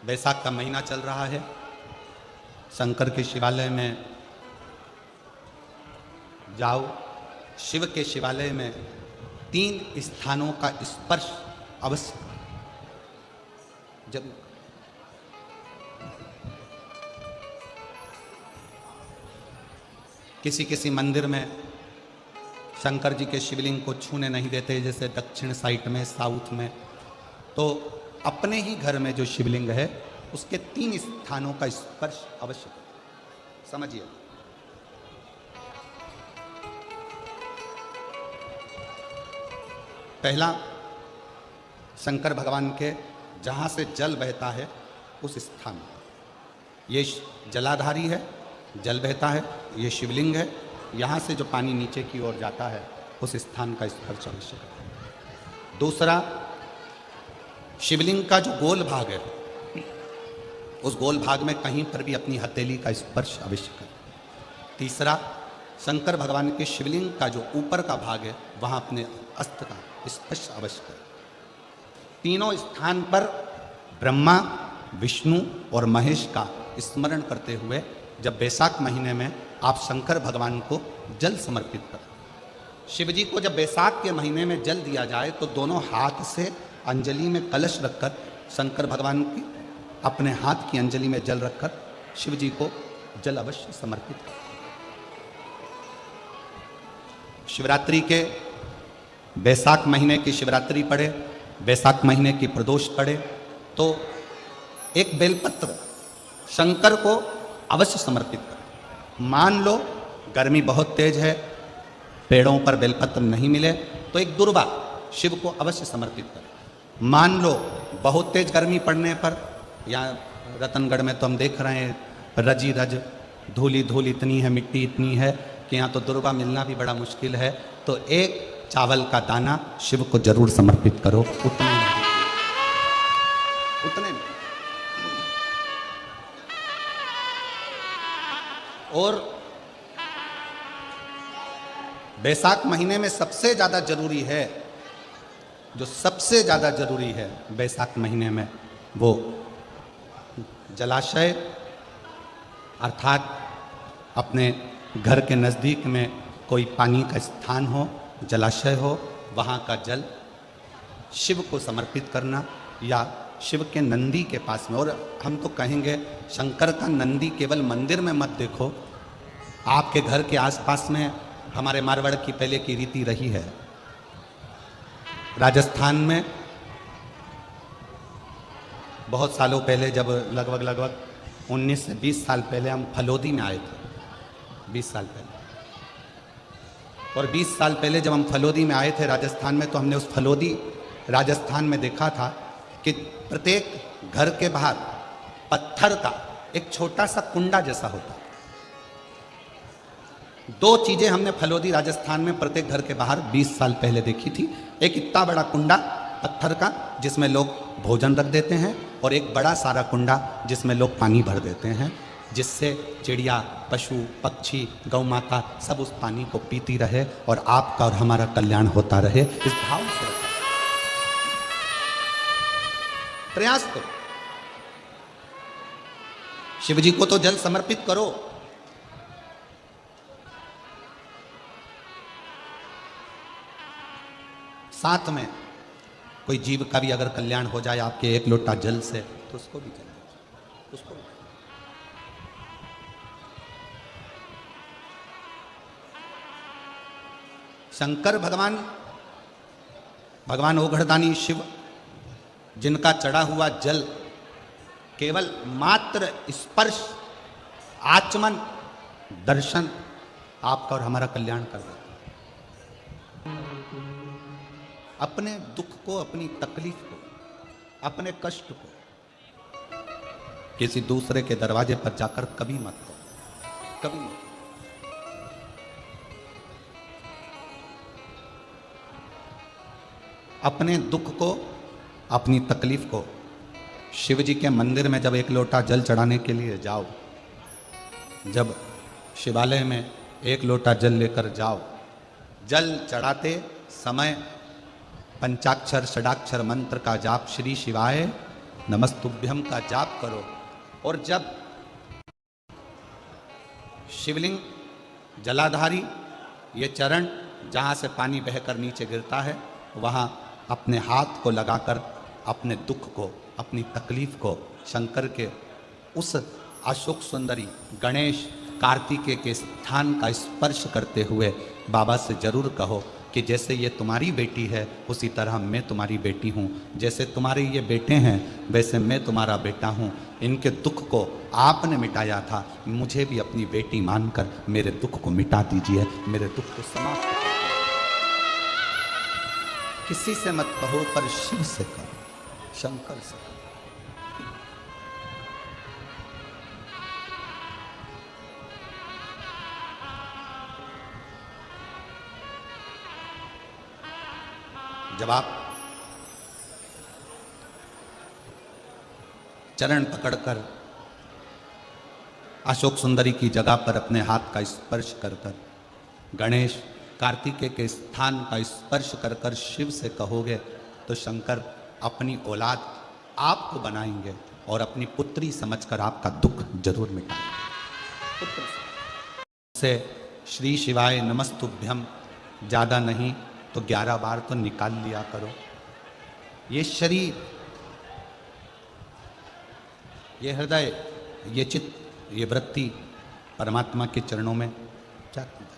बैसाख का महीना चल रहा है। शंकर के शिवालय में जाओ, शिव के शिवालय में 3 स्थानों का स्पर्श अवश्य जरूर। किसी किसी मंदिर में शंकर जी के शिवलिंग को छूने नहीं देते, जैसे दक्षिण साइड में, साउथ में। तो अपने ही घर में जो शिवलिंग है उसके 3 स्थानों का स्पर्श अवश्य समझिए। पहला, शंकर भगवान के जहां से जल बहता है उस स्थान, ये जलाधारी है, जल बहता है, ये शिवलिंग है। यहाँ से जो पानी नीचे की ओर जाता है उस स्थान का स्पर्श अवश्य करें। दूसरा, शिवलिंग का जो गोल भाग है उस गोल भाग में कहीं पर भी अपनी हथेली का स्पर्श अवश्य करें। तीसरा, शंकर भगवान के शिवलिंग का जो ऊपर का भाग है वहाँ अपने अस्त्र का स्पर्श अवश्य करें। तीनों स्थान पर ब्रह्मा, विष्णु और महेश का स्मरण करते हुए जब बैसाख महीने में आप शंकर भगवान को जल समर्पित करें। शिव जी को जब बैसाख के महीने में जल दिया जाए तो दोनों हाथ से अंजलि में कलश रखकर शंकर भगवान की अपने हाथ की अंजलि में जल रखकर शिव जी को जल अवश्य समर्पित करें। शिवरात्रि के बैसाख महीने की शिवरात्रि पड़े, बैसाख महीने की प्रदोष पड़े तो एक बेलपत्र शंकर को अवश्य समर्पित करें। मान लो गर्मी बहुत तेज है, पेड़ों पर बेलपत्र नहीं मिले तो एक दुर्वा शिव को अवश्य समर्पित करें। मान लो बहुत तेज गर्मी पड़ने पर, यहाँ रतनगढ़ में तो हम देख रहे हैं रजी रज धूली धूल इतनी है, मिट्टी इतनी है कि यहाँ तो दुर्वा मिलना भी बड़ा मुश्किल है, तो एक चावल का दाना शिव को जरूर समर्पित करो। उतने में और बैसाख महीने में सबसे ज़्यादा जरूरी है, जो सबसे ज़्यादा जरूरी है बैसाख महीने में, वो जलाशय अर्थात अपने घर के नज़दीक में कोई पानी का स्थान हो, जलाशय हो, वहाँ का जल शिव को समर्पित करना या शिव के नंदी के पास में। और हम तो कहेंगे शंकर का नंदी केवल मंदिर में मत देखो, आपके घर के आसपास में हमारे मारवाड़ की पहले की रीति रही है। राजस्थान में बहुत सालों पहले, जब लगभग 19 से 20 साल पहले हम फलोदी में आए थे, 20 साल पहले, और 20 साल पहले जब हम फलोदी में आए थे राजस्थान में, तो हमने उस फलोदी राजस्थान में देखा था कि प्रत्येक घर के बाहर पत्थर का एक छोटा सा कुंडा जैसा होता। 2 चीजें हमने फलोदी राजस्थान में प्रत्येक घर के बाहर 20 साल पहले देखी थी। एक इतना बड़ा कुंडा पत्थर का जिसमें लोग भोजन रख देते हैं, और एक बड़ा सारा कुंडा जिसमें लोग पानी भर देते हैं, जिससे चिड़िया, पशु, पक्षी, गौ माता सब उस पानी को पीती रहे और आपका और हमारा कल्याण होता रहे। इस भाव से प्रयास करो, शिव जी को तो जल समर्पित करो। साथ में कोई जीव का भी अगर कल्याण हो जाए आपके 1 लोटा जल से, तो उसको भी जल उसको भी। शंकर भगवान ओघड़दानी शिव, जिनका चढ़ा हुआ जल केवल मात्र स्पर्श, आचमन, दर्शन आपका और हमारा कल्याण कर देता। अपने दुख को, अपनी तकलीफ को, अपने कष्ट को किसी दूसरे के दरवाजे पर जाकर कभी मत करो, कभी मत। अपने दुख को, अपनी तकलीफ को शिव जी के मंदिर में जब 1 लोटा जल चढ़ाने के लिए जाओ, जब शिवालय में 1 लोटा जल लेकर जाओ, जल चढ़ाते समय पंचाक्षर षडाक्षर मंत्र का जाप श्री शिवाय नमस्तुभ्यम का जाप करो। और जब शिवलिंग जलाधारी ये चरण जहाँ से पानी बहकर नीचे गिरता है, वहाँ अपने हाथ को लगाकर अपने दुख को, अपनी तकलीफ को शंकर के उस अशोक सुंदरी गणेश कार्तिकेय के स्थान का स्पर्श करते हुए बाबा से जरूर कहो कि जैसे ये तुम्हारी बेटी है उसी तरह मैं तुम्हारी बेटी हूँ, जैसे तुम्हारे ये बेटे हैं वैसे मैं तुम्हारा बेटा हूँ। इनके दुख को आपने मिटाया था, मुझे भी अपनी बेटी मानकर मेरे दुख को मिटा दीजिए, मेरे दुख को समाप्त कर दीजिए। किसी से मत कहो पर शिव से कहो, शंकर से कहो। जब आप चरण पकड़कर अशोक सुंदरी की जगह पर अपने हाथ का स्पर्श कर कर गणेश कार्तिकेय के स्थान का स्पर्श कर कर शिव से कहोगे तो शंकर अपनी औलाद आपको बनाएंगे और अपनी पुत्री समझकर आपका दुख जरूर मिटाएंगे। पुत्र से श्री शिवाय नमस्तुभ्यम ज़्यादा नहीं तो 11 बार तो निकाल लिया करो। ये शरीर, ये हृदय, ये चित्त, ये वृत्ति परमात्मा के चरणों में जाती है।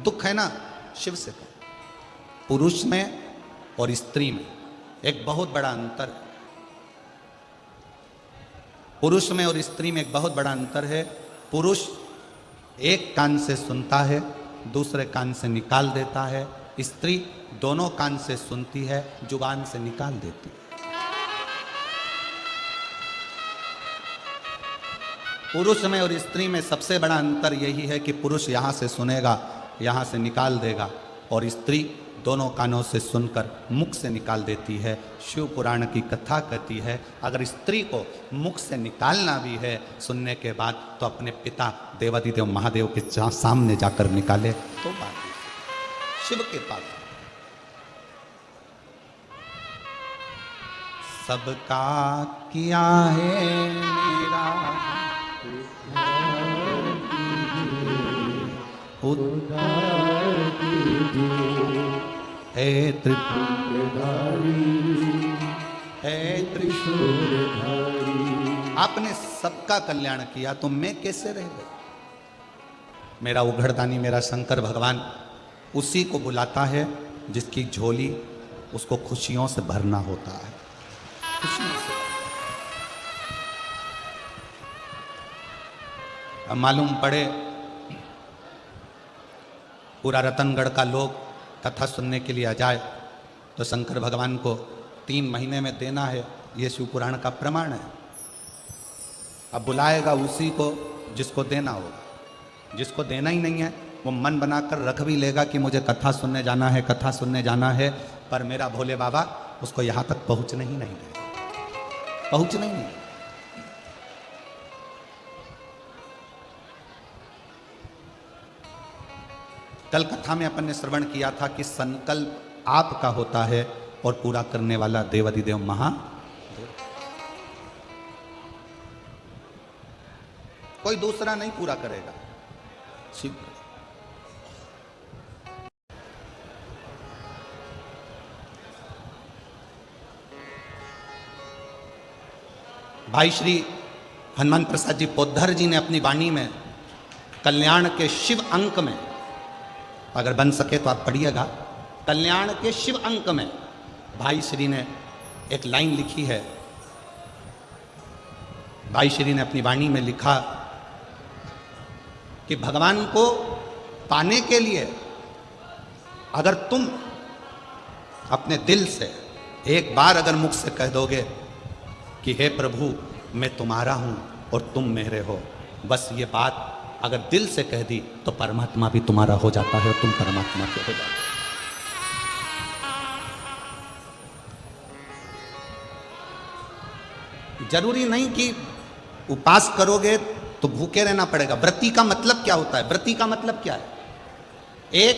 दुख है ना, शिव से कहो। पुरुष में और स्त्री में एक बहुत बड़ा अंतर है। पुरुष में और स्त्री में एक बहुत बड़ा अंतर है। पुरुष एक कान से सुनता है, दूसरे कान से निकाल देता है। स्त्री दोनों कान से सुनती है, जुबान से निकाल देती है। पुरुष में और स्त्री में सबसे बड़ा अंतर यही है कि पुरुष यहाँ से सुनेगा, यहाँ से निकाल देगा, और स्त्री दोनों कानों से सुनकर मुख से निकाल देती है। शिव पुराण की कथा कहती है अगर स्त्री को मुख से निकालना भी है सुनने के बाद तो अपने पिता देवादिदेव महादेव के सामने जाकर निकाले तो बात शिव के पास। सबका किया है मेरा उद्धार कीजिए, हे त्रिपुरधारी, हे त्रिशूलधारी। आपने सबका कल्याण किया तो मैं कैसे रह गया? मेरा उघड़दानी मेरा शंकर भगवान उसी को बुलाता है जिसकी झोली उसको खुशियों से भरना होता है। खुशियों से अब मालूम पड़े पूरा रतनगढ़ का लोग कथा सुनने के लिए आ जाए तो शंकर भगवान को 3 महीने में देना है, ये शिव पुराण का प्रमाण है। अब बुलाएगा उसी को जिसको देना होगा। जिसको देना ही नहीं है वो मन बनाकर रख भी लेगा कि मुझे कथा सुनने जाना है, कथा सुनने जाना है, पर मेरा भोले बाबा उसको यहाँ तक पहुँचने ही नहीं देगा, पहुँचने ही नहीं। कल कथा में अपन ने श्रवण किया था कि संकल्प आपका होता है और पूरा करने वाला देवादिदेव महादेव। कोई दूसरा नहीं पूरा करेगा, शिव। भाई श्री हनुमान प्रसाद जी पोद्धर जी ने अपनी वाणी में कल्याण के शिव अंक में, अगर बन सके तो आप पढ़िएगा, कल्याण के शिव अंक में भाई श्री ने एक लाइन लिखी है। भाई श्री ने अपनी वाणी में लिखा कि भगवान को पाने के लिए अगर तुम अपने दिल से एक बार अगर मुख से कह दोगे कि हे प्रभु मैं तुम्हारा हूं और तुम मेरे हो, बस ये बात अगर दिल से कह दी तो परमात्मा भी तुम्हारा हो जाता है और तुम परमात्मा के हो जाते हो। जरूरी नहीं कि उपास करोगे तो भूखे रहना पड़ेगा। व्रती का मतलब क्या होता है? व्रती का मतलब क्या है? एक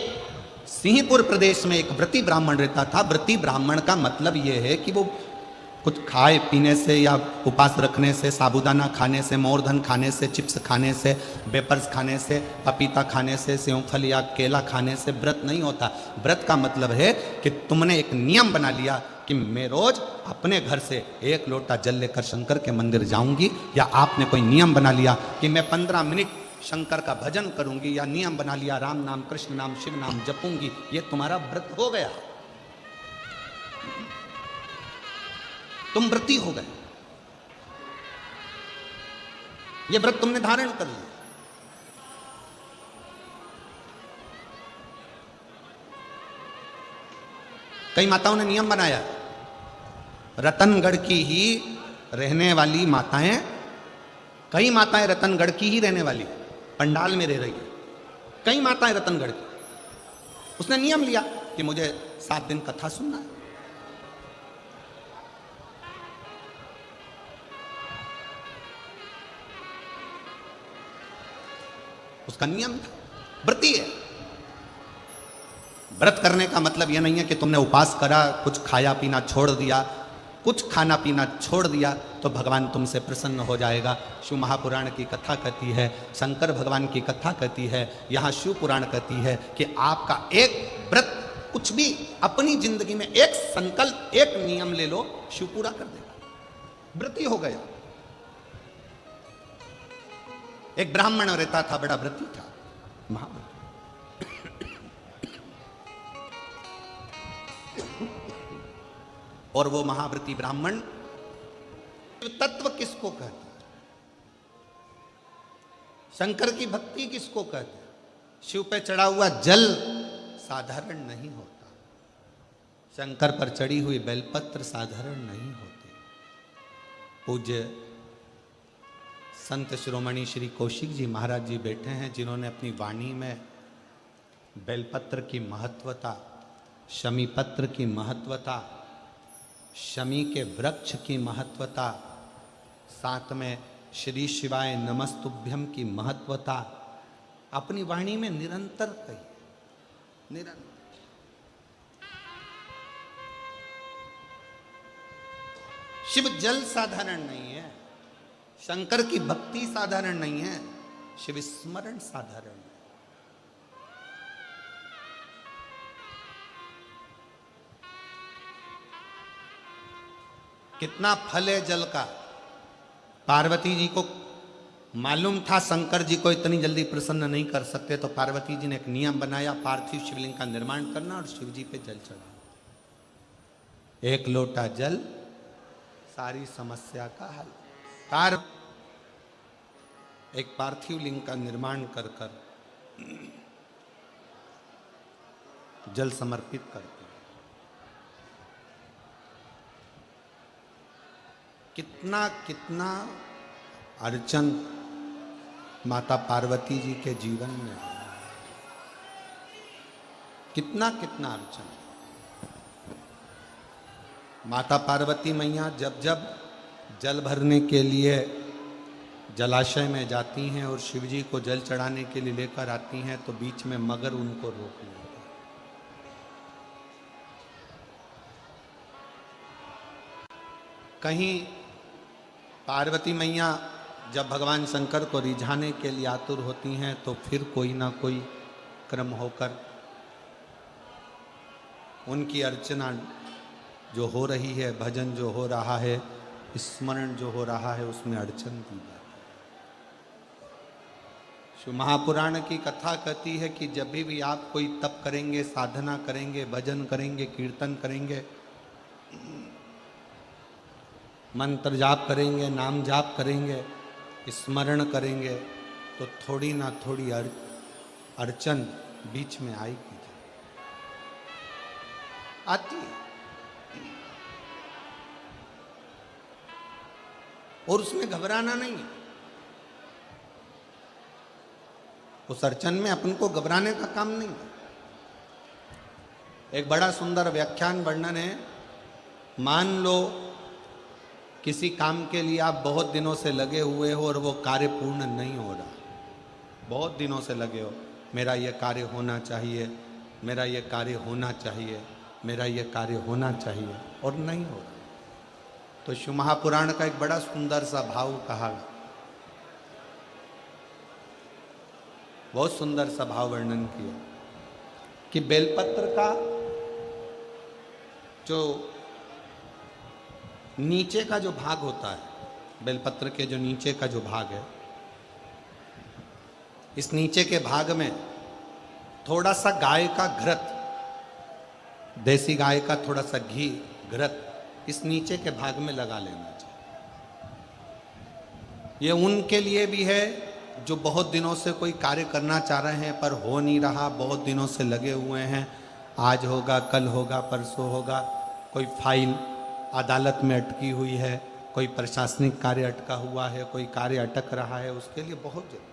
सिंहपुर प्रदेश में एक व्रती ब्राह्मण रहता था। व्रती ब्राह्मण का मतलब यह है कि वो कुछ खाए पीने से या उपास रखने से, साबूदाना खाने से, मोरधन खाने से, चिप्स खाने से, वेपर्स खाने से, पपीता खाने से, सेवफल या केला खाने से व्रत नहीं होता। व्रत का मतलब है कि तुमने एक नियम बना लिया कि मैं रोज अपने घर से 1 लोटा जल लेकर शंकर के मंदिर जाऊंगी, या आपने कोई नियम बना लिया कि मैं 15 मिनट शंकर का भजन करूंगी, या नियम बना लिया राम नाम, कृष्ण नाम, शिव नाम जपूंगी, ये तुम्हारा व्रत हो गया, तुम व्रती हो गए, ये व्रत तुमने धारण कर लिया। कई माताओं ने नियम बनाया, रतनगढ़ की ही रहने वाली माताएं, कई माताएं रतनगढ़ की ही रहने वाली पंडाल में रह रही है, कई माताएं रतनगढ़ की। उसने नियम लिया कि मुझे 7 दिन कथा सुनना है। उसका नियम था, व्रती है। व्रत करने का मतलब यह नहीं है कि तुमने उपास करा, कुछ खाया पीना छोड़ दिया, कुछ खाना पीना छोड़ दिया तो भगवान तुमसे प्रसन्न हो जाएगा। शिव महापुराण की कथा कहती है, शंकर भगवान की कथा कहती है, यहाँ शिव पुराण कहती है कि आपका एक व्रत, कुछ भी अपनी जिंदगी में एक संकल्प, एक नियम ले लो, शिव पूरा कर देगा, व्रती हो गया। एक ब्राह्मण रहता था, बड़ा व्रती था, महाव्रती। और वो महाव्रती ब्राह्मण तत्व किसको कहते हैं, शंकर की भक्ति किसको कहते हैं? शिव पे चढ़ा हुआ जल साधारण नहीं होता, शंकर पर चढ़ी हुई बेलपत्र साधारण नहीं होती। पूज्य संत शिरोमणि श्री कौशिक जी महाराज जी बैठे हैं, जिन्होंने अपनी वाणी में बेलपत्र की महत्वता, शमी पत्र की महत्वता, शमी के वृक्ष की महत्वता, साथ में श्री शिवाय नमस्तुभ्यम की महत्वता अपनी वाणी में निरंतर कही, निरंतर। शिव जल साधारण नहीं है, शंकर की भक्ति साधारण नहीं है, शिव स्मरण साधारण है। कितना फल है जल का। पार्वती जी को मालूम था शंकर जी को इतनी जल्दी प्रसन्न नहीं कर सकते, तो पार्वती जी ने एक नियम बनाया, पार्थिव शिवलिंग का निर्माण करना और शिव जी पे जल चढ़ाना। 1 लोटा जल सारी समस्या का हल। एक पार्थिव लिंग का निर्माण कर कर जल समर्पित करते। कितना कितना अर्चन माता पार्वती जी के जीवन में, कितना कितना अर्चन। माता पार्वती मैया जब जब जल भरने के लिए जलाशय में जाती हैं और शिव जी को जल चढ़ाने के लिए लेकर आती हैं, तो बीच में मगर उनको रोक लेते हैं। कहीं पार्वती मैया जब भगवान शंकर को रिझाने के लिए आतुर होती हैं, तो फिर कोई ना कोई क्रम होकर उनकी अर्चना जो हो रही है, भजन जो हो रहा है, स्मरण जो हो रहा है, उसमें अड़चन दी जाती है। शिव महापुराण की कथा कहती है कि जब भी आप कोई तप करेंगे, साधना करेंगे, भजन करेंगे, कीर्तन करेंगे, मंत्र जाप करेंगे, नाम जाप करेंगे, स्मरण करेंगे, तो थोड़ी ना थोड़ी अड़चन बीच में आएगी, आती है। और उसमें घबराना नहीं है, उस अड़चन में अपन को घबराने का काम नहीं है। एक बड़ा सुंदर व्याख्यान वर्णन है। मान लो किसी काम के लिए आप बहुत दिनों से लगे हुए हो और वो कार्य पूर्ण नहीं हो रहा, बहुत दिनों से लगे हो, मेरा ये कार्य होना चाहिए, मेरा ये कार्य होना चाहिए, मेरा ये कार्य होना चाहिए, और नहीं हो रहा। तो शिव महापुराण का एक बड़ा सुंदर सा भाव कहा, बहुत सुंदर सा भाव वर्णन किया कि बेलपत्र का जो नीचे का जो भाग होता है, बेलपत्र के जो नीचे का जो भाग है, इस नीचे के भाग में थोड़ा सा गाय का घृत, देसी गाय का थोड़ा सा घी घृत इस नीचे के भाग में लगा लेना चाहिए। ये उनके लिए भी है जो बहुत दिनों से कोई कार्य करना चाह रहे हैं पर हो नहीं रहा, बहुत दिनों से लगे हुए हैं, आज होगा, कल होगा, परसों होगा, कोई फाइल अदालत में अटकी हुई है, कोई प्रशासनिक कार्य अटका हुआ है, कोई कार्य अटक रहा है, उसके लिए बहुत जरूरी।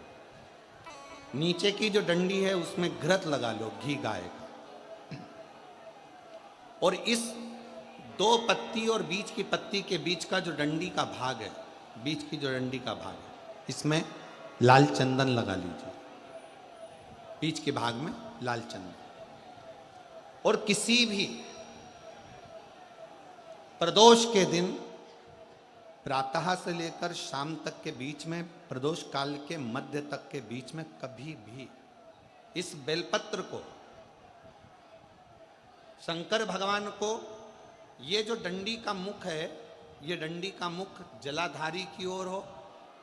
नीचे की जो डंडी है उसमें घृत लगा लो, घी गाय का, और इस दो पत्ती और बीच की पत्ती के बीच का जो डंडी का भाग है, बीच की जो डंडी का भाग है, इसमें लाल चंदन लगा लीजिए, बीच के भाग में लाल चंदन। और किसी भी प्रदोष के दिन प्रातः से लेकर शाम तक के बीच में, प्रदोष काल के मध्य तक के बीच में कभी भी इस बेलपत्र को शंकर भगवान को, ये जो डंडी का मुख है, ये डंडी का मुख जलाधारी की ओर हो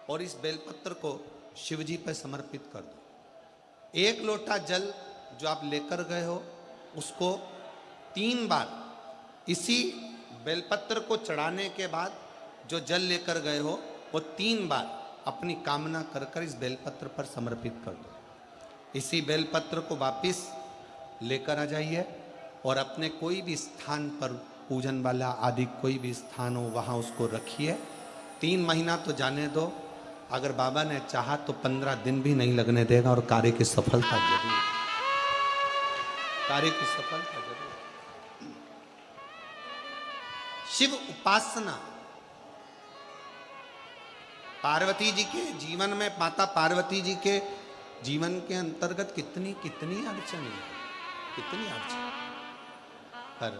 और इस बेलपत्र को शिव जी पर समर्पित कर दो। एक लोटा जल जो आप लेकर गए हो उसको 3 बार इसी बेलपत्र को चढ़ाने के बाद जो जल लेकर गए हो वो 3 बार अपनी कामना कर कर इस बेलपत्र पर समर्पित कर दो। इसी बेलपत्र को वापिस लेकर आ जाइए और अपने कोई भी स्थान पर, पूजन वाला आदि कोई भी स्थान हो वहाँ उसको रखिए। 3 महीना तो जाने दो, अगर बाबा ने चाहा तो 15 दिन भी नहीं लगने देगा और कार्य की सफलता जरूर, कार्य की सफलता जरूर। शिव उपासना पार्वती जी के जीवन में, माता पार्वती जी के जीवन के अंतर्गत कितनी कितनी अड़चन है, कितनी अड़चन, पर